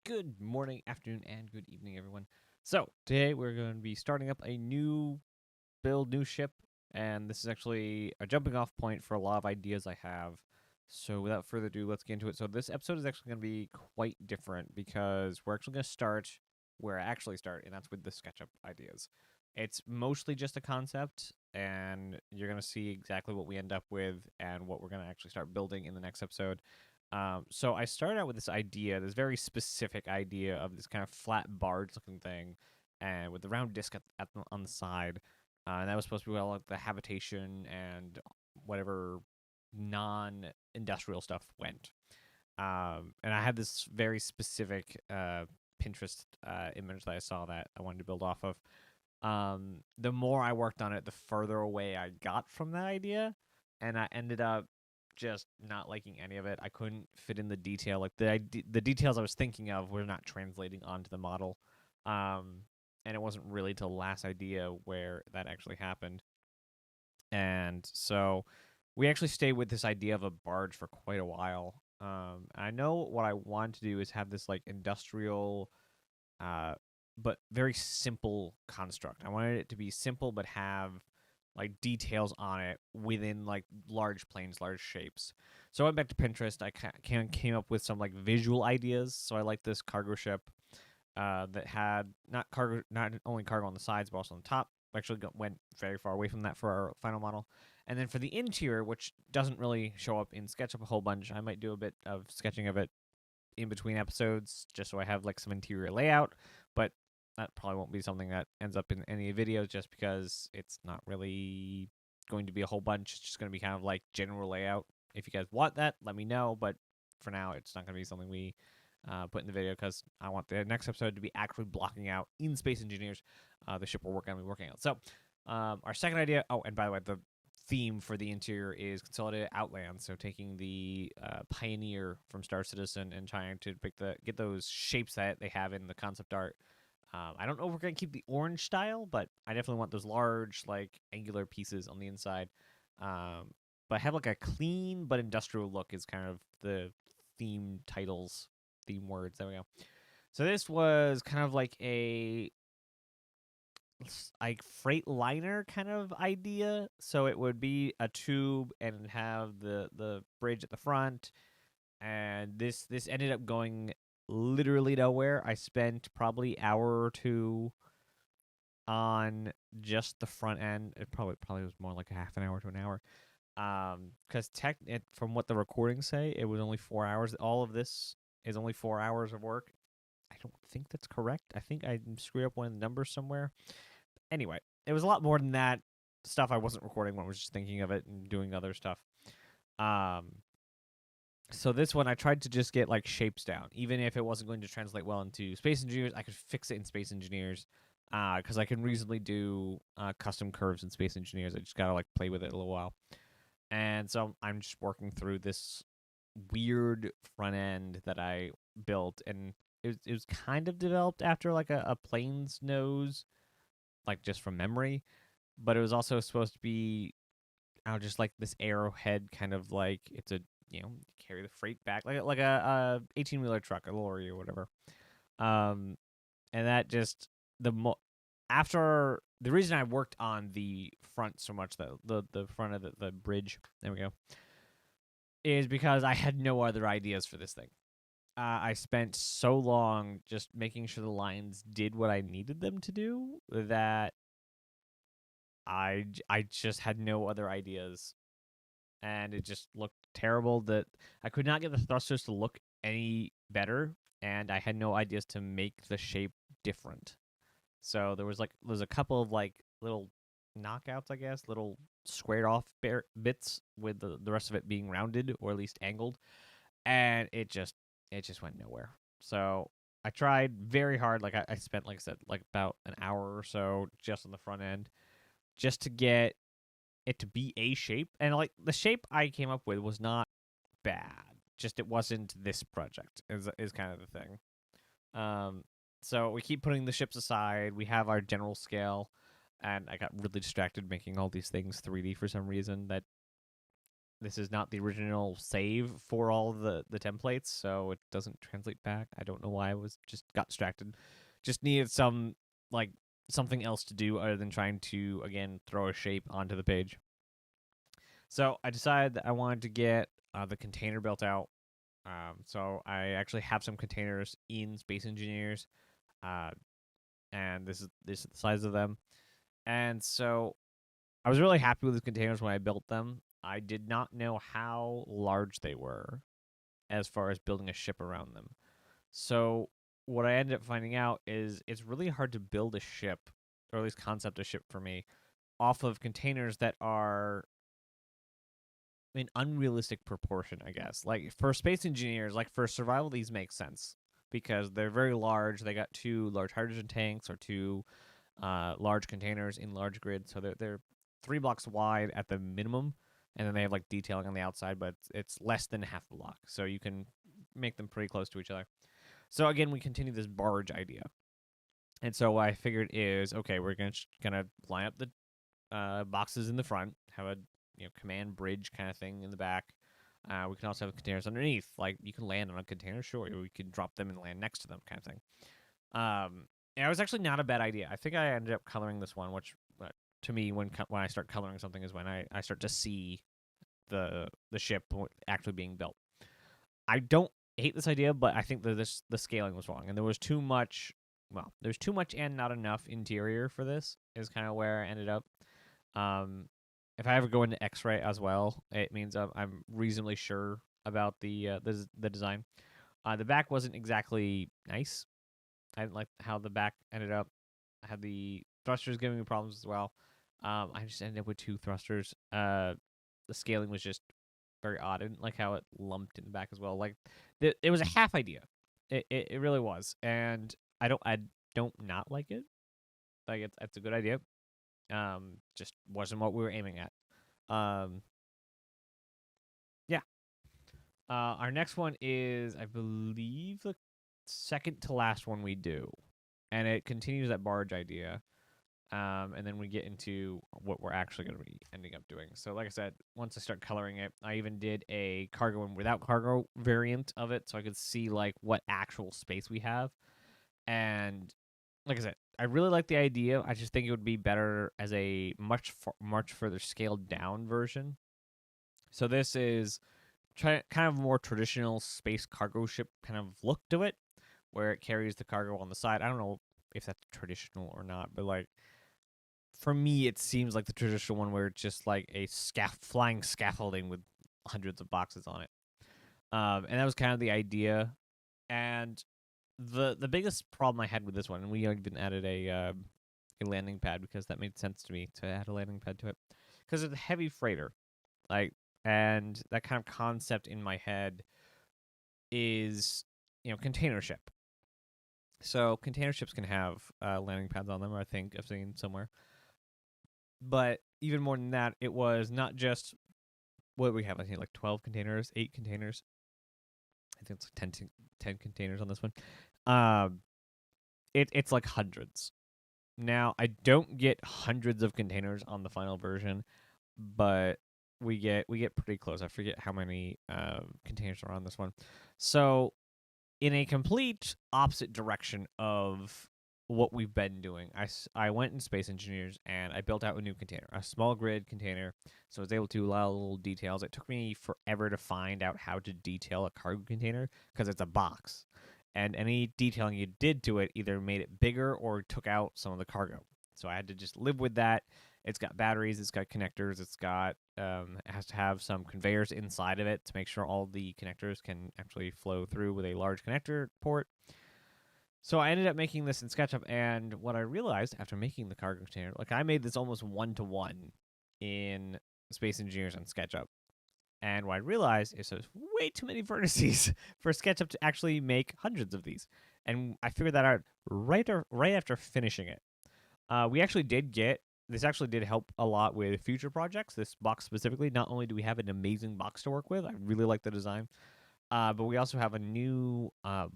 Good morning, afternoon, and good evening, everyone. So, today we're going to be starting up a new build, new ship, and this is actually a jumping off point for a lot of ideas I have. So, without further ado, let's get into it. So, this episode is actually going to be quite different because we're actually going to start where I actually start, and that's with the SketchUp ideas. It's mostly just a concept, and you're going to see exactly what we end up with and what we're going to actually start building in the next episode. So I started out with this idea, this very specific idea of this kind of flat barge-looking thing, and with the round disc on the side, and that was supposed to be all like the habitation and whatever non-industrial stuff went. And I had this very specific Pinterest image that I saw that I wanted to build off of. The more I worked on it, the further away I got from that idea, and I ended up just not liking any of it. I couldn't fit in the detail. Like the details I was thinking of were not translating onto the model. And it wasn't really till the last idea where that actually happened. And so we actually stayed with this idea of a barge for quite a while. I know what I want to do is have this like industrial but very simple construct. I wanted it to be simple but have like details on it within like large planes, large shapes. So I went back to Pinterest. I came up with some like visual ideas. So I like this cargo ship that had not only cargo on the sides but also on the top. Actually went very far away from that for our final model. And then for the interior, which doesn't really show up in SketchUp a whole bunch, I might do a bit of sketching of it in between episodes just so I have like some interior layout. But that probably won't be something that ends up in any videos just because it's not really going to be a whole bunch. It's just going to be kind of like general layout. If you guys want that, let me know. But for now, it's not going to be something we put in the video because I want the next episode to be actually blocking out in Space Engineers the ship we're working out. So our second idea. Oh, and by the way, the theme for the interior is Consolidated Outland. So taking the Pioneer from Star Citizen and trying to get those shapes that they have in the concept art. I don't know if we're going to keep the orange style, but I definitely want those large, like, angular pieces on the inside. But have, like, a clean but industrial look is kind of the theme words. There we go. So this was kind of like a freight liner kind of idea. So it would be a tube and have the bridge at the front. And this ended up going literally nowhere. I spent probably an hour or two on just the front end. It probably was more like a half an hour to an hour. Because from what the recordings say, it was only 4 hours. All of this is only 4 hours of work. I don't think that's correct. I think I screwed up one of the numbers somewhere. Anyway, it was a lot more than that stuff I wasn't recording when I was just thinking of it and doing other stuff. So this one, I tried to just get like shapes down. Even if it wasn't going to translate well into Space Engineers, I could fix it in Space Engineers because I can reasonably do custom curves in Space Engineers. I just gotta like play with it a little while. And so I'm just working through this weird front end that I built, and it was kind of developed after like a plane's nose, like just from memory. But it was also supposed to be, just like this arrowhead kind of like it's a carry the freight back like a 18-wheeler truck, a lorry or whatever. And that just after the reason I worked on the front so much, the front of the bridge, there we go, is because I had no other ideas for this thing. I spent so long just making sure the lines did what I needed them to do that I just had no other ideas, and it just looked terrible. That I could not get the thrusters to look any better, and I had no ideas to make the shape different. So there was a couple of like little knockouts, I guess, little squared off bits with the rest of it being rounded or at least angled, and it just went nowhere. So I tried very hard. Like I spent, like I said, like about an hour or so just on the front end, just to get it to be a shape. And like the shape I came up with was not bad. Just it wasn't this project is kind of the thing. So we keep putting the ships aside. We have our general scale, and I got really distracted making all these things 3D for some reason that this is not the original save for all the templates, so it doesn't translate back. I don't know why. I was just got distracted. Just needed some like something else to do other than trying to again throw a shape onto the page. So I decided that I wanted to get the container built out. So I actually have some containers in Space Engineers, uh, and this is the size of them. And so I was really happy with the containers when I built them. I did not know how large they were as far as building a ship around them. So what I ended up finding out is it's really hard to build a ship, or at least concept a ship for me, off of containers that are in unrealistic proportion, I guess. Like for Space Engineers, like for survival, these make sense because they're very large. They got two large hydrogen tanks or two large containers in large grids, so they're 3 blocks wide at the minimum, and then they have like detailing on the outside, but it's less than half a block, so you can make them pretty close to each other. So again, we continue this barge idea, and so what I figured is okay, we're gonna line up the boxes in the front, have a command bridge kind of thing in the back. We can also have containers underneath, like you can land on a container, sure, or we can drop them and land next to them, kind of thing. And it was actually not a bad idea. I think I ended up coloring this one, which to me, when I start coloring something, is when I start to see the ship actually being built. I don't hate this idea, but I think that the scaling was wrong, and there was too much. Well, there's too much and not enough interior for this. Is kind of where I ended up. If I ever go into X-ray as well, it means I'm reasonably sure about the design. The back wasn't exactly nice. I didn't like how the back ended up. I had the thrusters giving me problems as well. I just ended up with 2 thrusters. The scaling was just very odd. I didn't like how it lumped in the back as well. Like it was a half idea. It really was, and I don't not like it. Like it's a good idea. Just wasn't what we were aiming at. Yeah. Our next one is, I believe, the second to last one we do, and it continues that barge idea. And then we get into what we're actually going to be ending up doing. So, like I said, once I start coloring it, I even did a cargo and without cargo variant of it, so I could see like what actual space we have. And like I said, I really like the idea. I just think it would be better as a much further scaled down version. So this is kind of a more traditional space cargo ship kind of look to it, where it carries the cargo on the side. I don't know if that's traditional or not, but like for me, it seems like the traditional one where it's just like a flying scaffolding with hundreds of boxes on it. And that was kind of the idea. And the biggest problem I had with this one, and we even added a landing pad because that made sense to me to add a landing pad to it, because it's a heavy freighter, like, and that kind of concept in my head is container ship. So container ships can have landing pads on them. I think I've seen somewhere. But even more than that, it was not just what we have. I think like 12 containers, 8 containers. I think it's like 10 containers on this one. It's like hundreds. Now, I don't get hundreds of containers on the final version, but we get pretty close. I forget how many containers are on this one. So, in a complete opposite direction of what we've been doing, I went in Space Engineers and I built out a new container, a small grid container, so I was able to allow little details. It took me forever to find out how to detail a cargo container because it's a box, and any detailing you did to it either made it bigger or took out some of the cargo. So I had to just live with that. It's got batteries, it's got connectors, it has to have some conveyors inside of it to make sure all the connectors can actually flow through with a large connector port. So I ended up making this in SketchUp, and what I realized after making the cargo container, like I made this almost 1-to-1 in Space Engineers on SketchUp. And what I realized is there's way too many vertices for SketchUp to actually make hundreds of these. And I figured that out right after finishing it. We actually did get this. Actually, did help a lot with future projects. This box specifically. Not only do we have an amazing box to work with, I really like the design, but we also have a new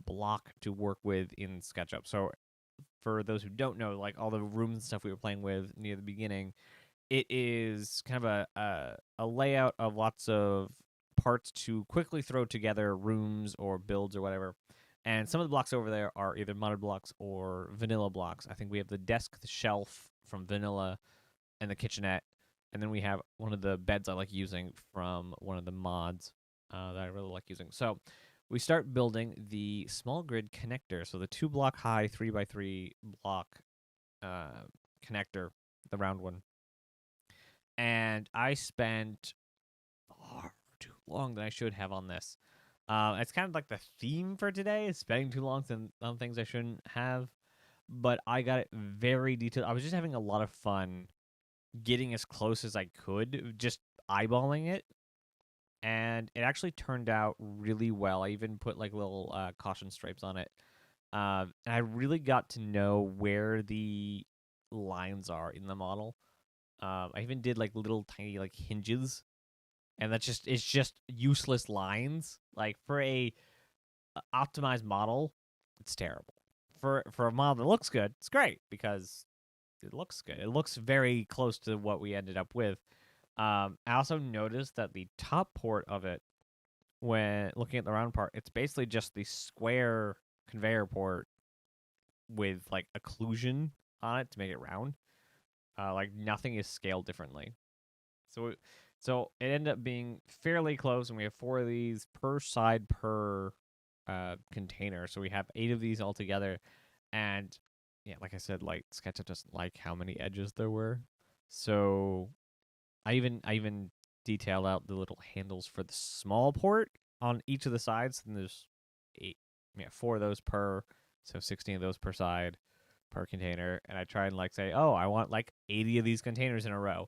block to work with in SketchUp. So, for those who don't know, like all the rooms and stuff we were playing with near the beginning, it is kind of a layout of lots of parts to quickly throw together rooms or builds or whatever. And some of the blocks over there are either modded blocks or vanilla blocks. I think we have the desk, the shelf from vanilla, and the kitchenette. And then we have one of the beds I like using from one of the mods that I really like using. So we start building the small grid connector. So the 2 block high, 3x3 block connector, the round one. And I spent far too long than I should have on this. It's kind of like the theme for today is spending too long on things I shouldn't have. But I got it very detailed. I was just having a lot of fun getting as close as I could, just eyeballing it. And it actually turned out really well. I even put like little caution stripes on it. And I really got to know where the lines are in the model. I even did like little tiny like hinges, and it's just useless lines. Like for a optimized model, it's terrible. For a model that looks good, it's great because it looks good. It looks very close to what we ended up with. I also noticed that the top port of it, when looking at the round part, it's basically just the square conveyor port with like occlusion on it to make it round. Like nothing is scaled differently. So it ended up being fairly close, and we have 4 of these per side per container. So we have 8 of these all together, and yeah, like I said, like SketchUp doesn't like how many edges there were. So I even detailed out the little handles for the small port on each of the sides, and there's 8, 4 of those per, so 16 of those per side per container. And I try and like say, oh, I want like 80 of these containers in a row.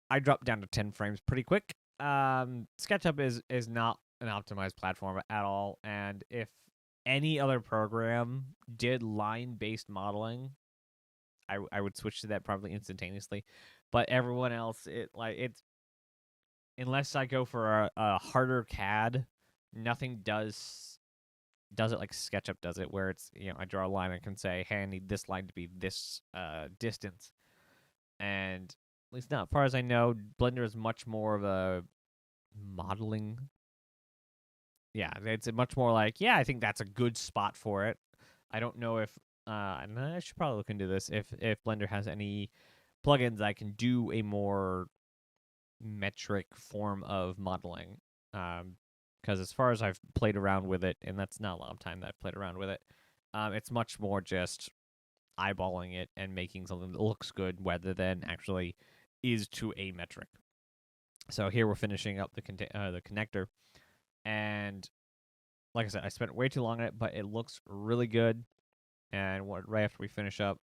I dropped down to 10 frames pretty quick. SketchUp is not an optimized platform at all, and if any other program did line-based modeling, I would switch to that probably instantaneously. But everyone else, it's unless I go for a harder CAD, nothing does it like SketchUp does it, where it's I draw a line and can say, hey, I need this line to be this distance, and at least not as far as I know, Blender is much more of a modeling. Yeah, it's much more like, yeah, I think that's a good spot for it. I don't know if and I should probably look into this if Blender has any plugins I can do a more metric form of modeling. Because as far as I've played around with it, and that's not a lot of time that I've played around with it, it's much more just eyeballing it and making something that looks good rather than actually is to a metric. So here we're finishing up the connector, and like I said, I spent way too long on it, but it looks really good. And right after we finish up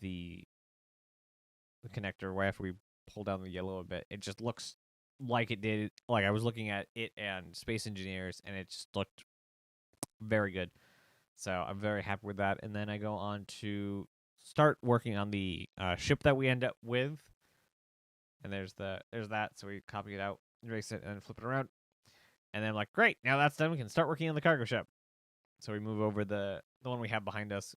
the connector, right after we pull down the yellow a bit, it just looks like it did. Like I was looking at it and Space Engineers, and it just looked very good. So I'm very happy with that. And then I go on to start working on the ship that we end up with. And there's that. So we copy it out, erase it, and flip it around. And then I'm like, great, now that's done. We can start working on the cargo ship. So we move over the one we have behind us,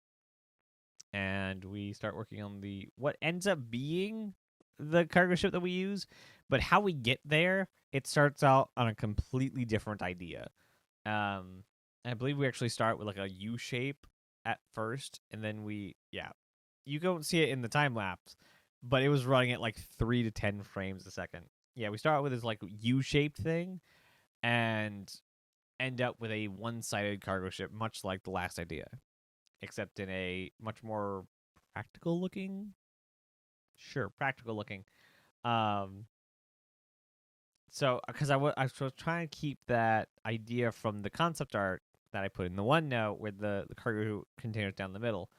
and we start working on the what ends up being the cargo ship that we use. But how we get there, it starts out on a completely different idea. I believe we actually start with like a U shape at first, and then you don't see it in the time lapse, but it was running at like 3 to 10 frames a second. Yeah, we start with this like U-shaped thing, and end up with a one-sided cargo ship, much like the last idea, except in a much more practical looking. Sure, practical looking. So because I was trying to keep that idea from the concept art that I put in the OneNote with the cargo containers down the middle.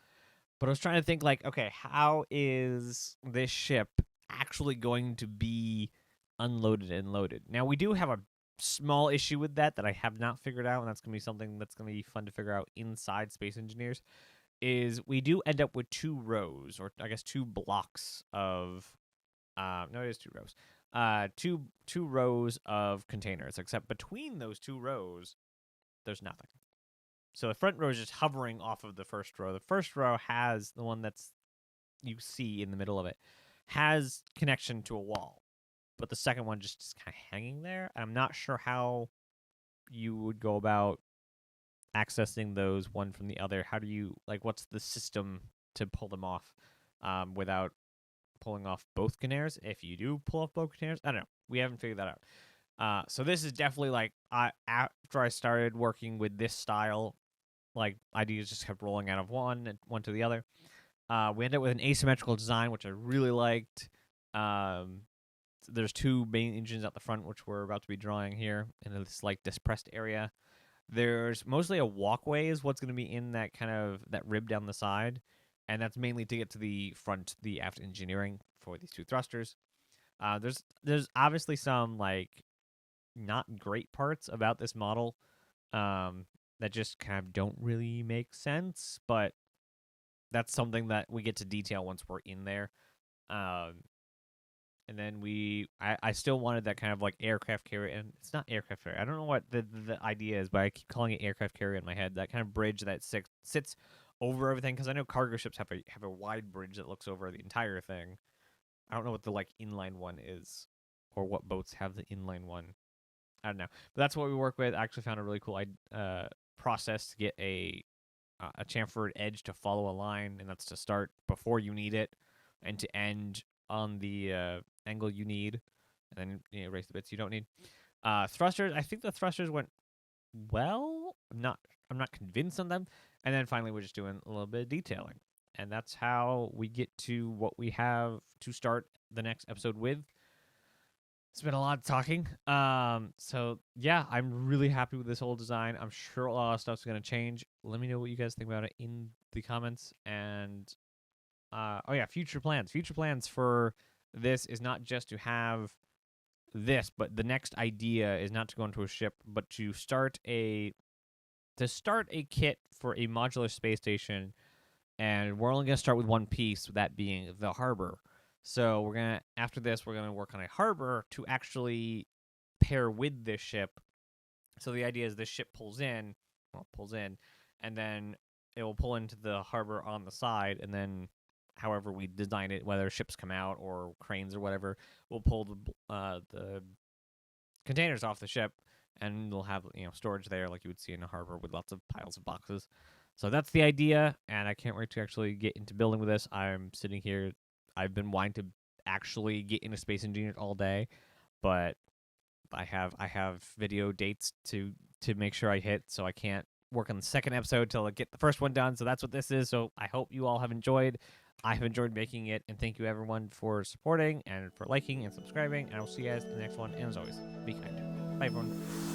But I was trying to think like, okay, how is this ship actually going to be unloaded and loaded? Now we do have a small issue with that I have not figured out, and that's going to be something that's going to be fun to figure out inside Space Engineers, is we do end up with 2 rows, or I guess 2 blocks of no, it is 2 rows. Two rows of containers, except between those 2 rows there's nothing. So the front row is just hovering off of the first row. The first row has the one that's you see in the middle of it has connection to a wall, but the second one just is kind of hanging there. I'm not sure how you would go about accessing those one from the other. How do you what's the system to pull them off without pulling off both containers? If you do pull off both containers, I don't know. We haven't figured that out. So this is definitely after I started working with this style, ideas just kept rolling out of one and one to the other. We ended up with an asymmetrical design, which I really liked. There's two main engines at the front, which we're about to be drawing here in this depressed area. There's mostly a walkway is what's going to be in that that rib down the side, and that's mainly to get to the front, the aft engineering for these two thrusters. There's obviously some not great parts about this model that just kind of don't really make sense, but that's something that we get to detail once we're in there. And then I still wanted that kind of aircraft carrier, and it's not aircraft carrier. I don't know what the idea is, but I keep calling it aircraft carrier in my head. That kind of bridge that sits over everything, because I know cargo ships have a wide bridge that looks over the entire thing. I don't know what the inline one is, or what boats have the inline one. I don't know, but that's what we work with. I actually found a really cool process to get a chamfered edge to follow a line, and that's to start before you need it, and to end on the angle you need, and then erase the bits you don't need. Thrusters, I think the thrusters went well. I'm not convinced on them. And then finally, we're just doing a little bit of detailing, and that's how we get to what we have to start the next episode with. It's been a lot of talking. So yeah, I'm really happy with this whole design. I'm sure a lot of stuff's gonna change. Let me know what you guys think about it in the comments. And oh yeah, future plans. Future plans for this is not just to have this, but the next idea is not to go into a ship, but to start a kit for a modular space station. And we're only gonna start with one piece, that being the harbor. So after this, we're gonna work on a harbor to actually pair with this ship. So the idea is this ship pulls in, and then it will pull into the harbor on the side, and then however we design it, whether ships come out or cranes or whatever, we'll pull the containers off the ship, and we'll have storage there like you would see in a harbor with lots of piles of boxes. So that's the idea, and I can't wait to actually get into building with this. I'm sitting here. I've been wanting to actually get into Space Engineers all day, but I have video dates to make sure I hit, so I can't work on the second episode till I get the first one done. So that's what this is. So I hope you all have enjoyed. I have enjoyed making it, and thank you everyone for supporting and for liking and subscribing. And I'll see you guys in the next one. And as always, be kind. Bye everyone.